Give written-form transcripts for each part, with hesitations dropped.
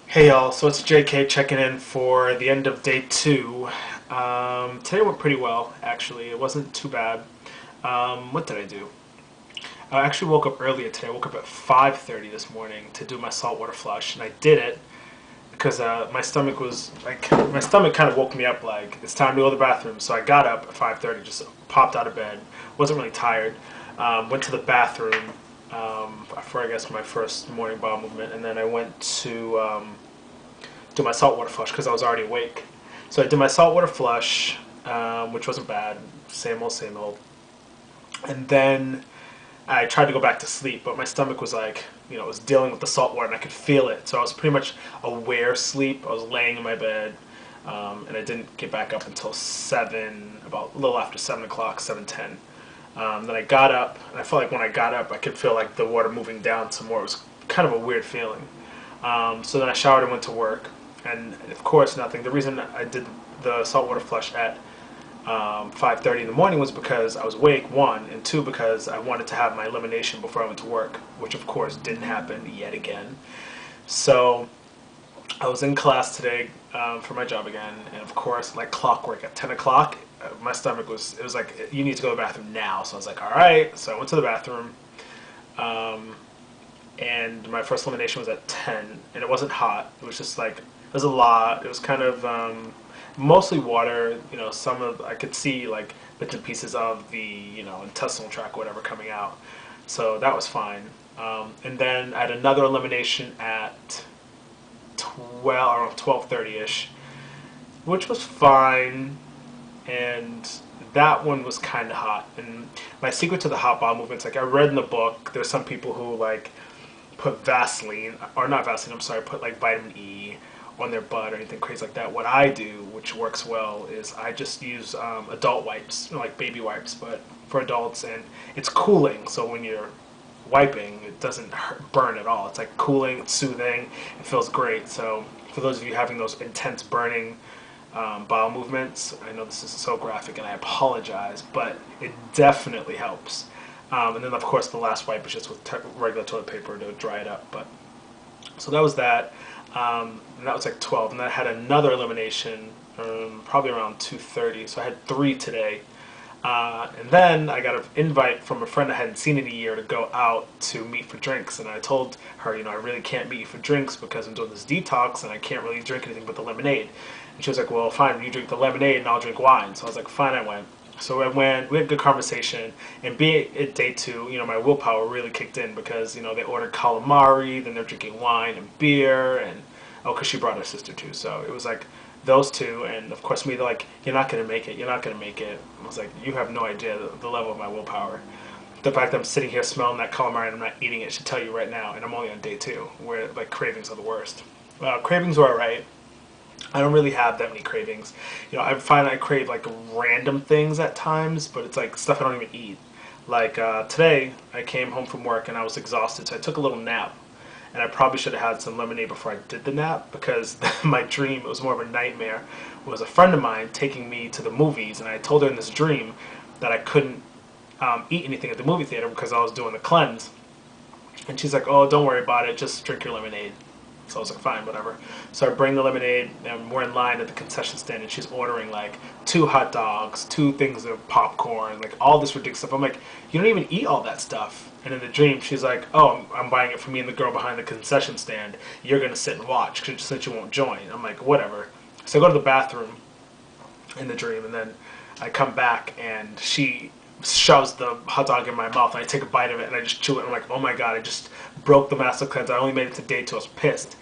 Hey y'all, so it's JK checking in for the end of day two. Today went pretty well, actually. It wasn't too bad. What did I do? I actually woke up earlier today. I woke up at 5:30 this morning to do my saltwater flush, and I did it because my stomach was like my stomach kind of woke me up like it's time to go to the bathroom. So I got up at 5:30, just popped out of bed. Wasn't really tired. Went to the bathroom for I guess my first morning bowel movement, and then I went to do my saltwater flush because I was already awake. So I did my saltwater flush, which wasn't bad. Same old, same old. And then I tried to go back to sleep, but my stomach was like, it was dealing with the salt water and I could feel it. So I was pretty much aware sleep. I was laying in my bed, and I didn't get back up until 7, about a little after 7 o'clock, 7:10. Then I got up, and I felt like when I got up, I could feel like the water moving down some more. It was kind of a weird feeling. So then I showered and went to work, and of course nothing. The reason I did the saltwater flush at 5:30 in the morning was because I was awake, one, and two, because I wanted to have my elimination before I went to work, which of course didn't happen yet again. So I was in class today for my job again, and of course, like clockwork, at 10 o'clock, my stomach it was like, you need to go to the bathroom now. So I was like, all right. So I went to the bathroom. Um, and my first elimination was at 10, and it wasn't hot. It was just like, it was a lot. It was kind of mostly water. Some of, I could see like bits and pieces of the, intestinal tract, whatever, coming out. So that was fine. And then I had another elimination at 12, or 12:30ish, which was fine. And that one was kind of hot. And my secret to the hot bowel movements, like I read in the book, there's some people who like put Vaseline, or not Vaseline, I'm sorry, put like vitamin E on their butt or anything crazy like that. What I do, which works well, is I just use adult wipes, like baby wipes, but for adults, and it's cooling. So when you're wiping, it doesn't burn at all. It's like cooling, it's soothing, it feels great. So for those of you having those intense burning bowel movements, I know this is so graphic and I apologize, but it definitely helps. And then, of course, the last wipe is just with regular toilet paper to dry it up. But so that was that. And that was like 12. And then I had another elimination, probably around 2:30. So I had three today. And then I got an invite from a friend I hadn't seen in a year to go out to meet for drinks. And I told her, I really can't meet you for drinks because I'm doing this detox and I can't really drink anything but the lemonade. And she was like, well, fine, you drink the lemonade and I'll drink wine. So I was like, fine, I went. So I went, we had a good conversation, and being at day two, my willpower really kicked in because, they ordered calamari, then they're drinking wine and beer, and, oh, because she brought her sister too. So it was like those two, and of course me, they're like, you're not going to make it, you're not going to make it. I was like, you have no idea the level of my willpower. The fact that I'm sitting here smelling that calamari and I'm not eating it should tell you right now, and I'm only on day two, where like cravings are the worst. Cravings were alright. I don't really have that many cravings. I find I crave like random things at times, but it's like stuff I don't even eat. Like today, I came home from work and I was exhausted, so I took a little nap. And I probably should have had some lemonade before I did the nap because my dream, it was more of a nightmare, was a friend of mine taking me to the movies. And I told her in this dream that I couldn't eat anything at the movie theater because I was doing the cleanse. And she's like, oh, don't worry about it, just drink your lemonade. So I was like, fine, whatever. So I bring the lemonade, and we're in line at the concession stand, and she's ordering like 2 hot dogs, 2 things of popcorn, like all this ridiculous stuff. I'm like, you don't even eat all that stuff. And in the dream, she's like, oh, I'm buying it for me and the girl behind the concession stand. You're going to sit and watch since you won't join. I'm like, whatever. So I go to the bathroom in the dream, and then I come back, and she shoves the hot dog in my mouth, and I take a bite of it, and I just chew it, and I'm like, oh my god, I just broke the master cleanse. I only made it to day 2. I was pissed.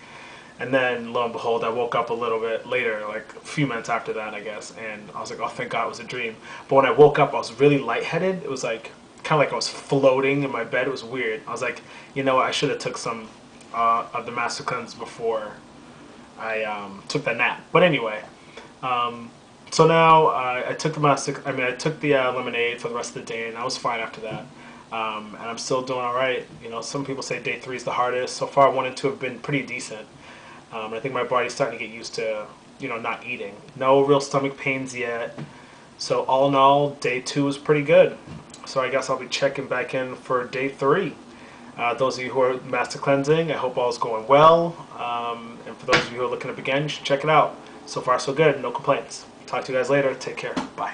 And then, lo and behold, I woke up a little bit later, like a few minutes after that, I guess, and I was like, oh, thank God it was a dream. But when I woke up, I was really lightheaded. It was like, kind of like I was floating in my bed. It was weird. I was like, you know what, I should have took some of the master cleanse before I took that nap. But anyway, so now I took I took the lemonade for the rest of the day, and I was fine after that. And I'm still doing all right. Some people say day 3 is the hardest. So far, 1 and 2 have been pretty decent. I think my body's starting to get used to, not eating. No real stomach pains yet. So all in all, day 2 is pretty good. So I guess I'll be checking back in for day 3. Those of you who are master cleansing, I hope all is going well. And for those of you who are looking to begin, you should check it out. So far, so good. No complaints. Talk to you guys later. Take care. Bye.